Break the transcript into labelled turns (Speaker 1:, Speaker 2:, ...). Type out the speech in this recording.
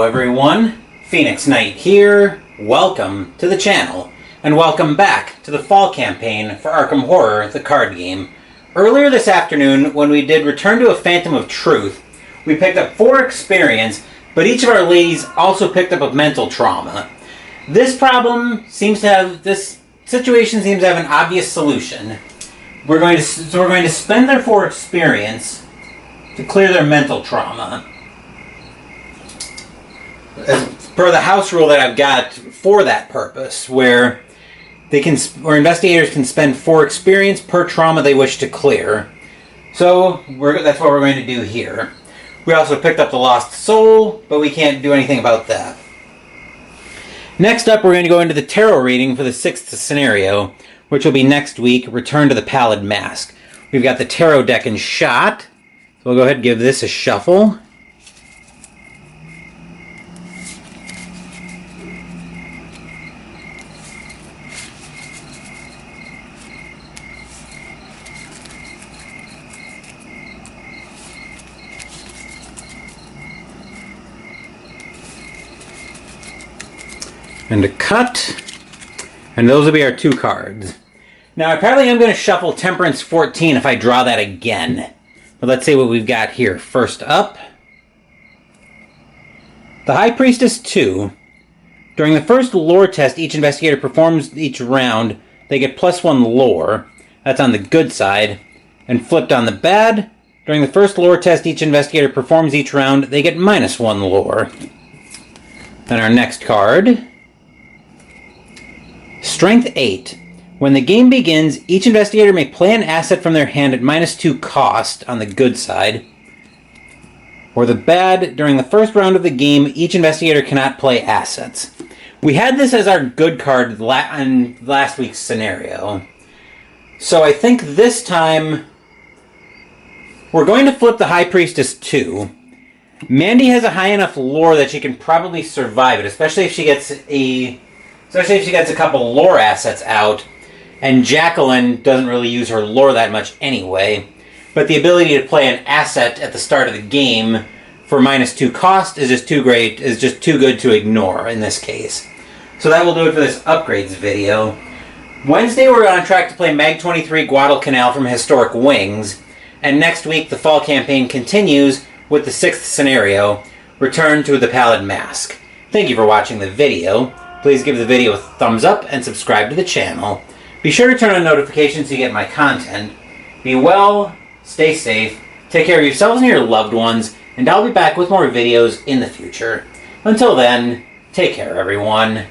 Speaker 1: everyone, Phoenix Knight here. Welcome to the channel, and welcome back to the fall campaign for Arkham Horror, the card game. Earlier this afternoon, when we did Return to a Phantom of Truth, we picked up 4 experience, but each of our ladies also picked up a mental trauma. This situation seems to have an obvious solution. We're going to spend their 4 experience to clear their mental trauma. As per the house rule that I've got for that purpose, where investigators can spend 4 experience per trauma they wish to clear. So that's what we're going to do here. We also picked up the Lost Soul, but we can't do anything about that. Next up, we're going to go into the tarot reading for the 6th scenario, which will be next week, Return to the Pallid Mask. We've got the tarot deck in shot, so we'll go ahead and give this a shuffle. And a cut, and those will be our 2 cards. Now, I probably am going to shuffle Temperance 14 if I draw that again. But let's see what we've got here. First up, the High Priestess 2. During the first lore test each investigator performs each round, they get +1 lore. That's on the good side. And flipped on the bad, during the first lore test each investigator performs each round, they get -1 lore. Then our next card, Strength 8. When the game begins, each investigator may play an asset from their hand at -2 cost on the good side. Or the bad, during the first round of the game, each investigator cannot play assets. We had this as our good card on last week's scenario. So I think this time we're going to flip the High Priestess 2. Mandy has a high enough lore that she can probably survive it, especially if she gets a couple lore assets out, and Jacqueline doesn't really use her lore that much anyway. But the ability to play an asset at the start of the game for -2 cost is just too good to ignore in this case. So that will do it for this upgrades video. Wednesday we're on track to play Mag 23 Guadalcanal from Historic Wings, and next week the fall campaign continues with the 6th scenario, Return to the Pallid Mask. Thank you for watching the video. Please give the video a thumbs up and subscribe to the channel. Be sure to turn on notifications so you get my content. Be well, stay safe, take care of yourselves and your loved ones, and I'll be back with more videos in the future. Until then, take care everyone.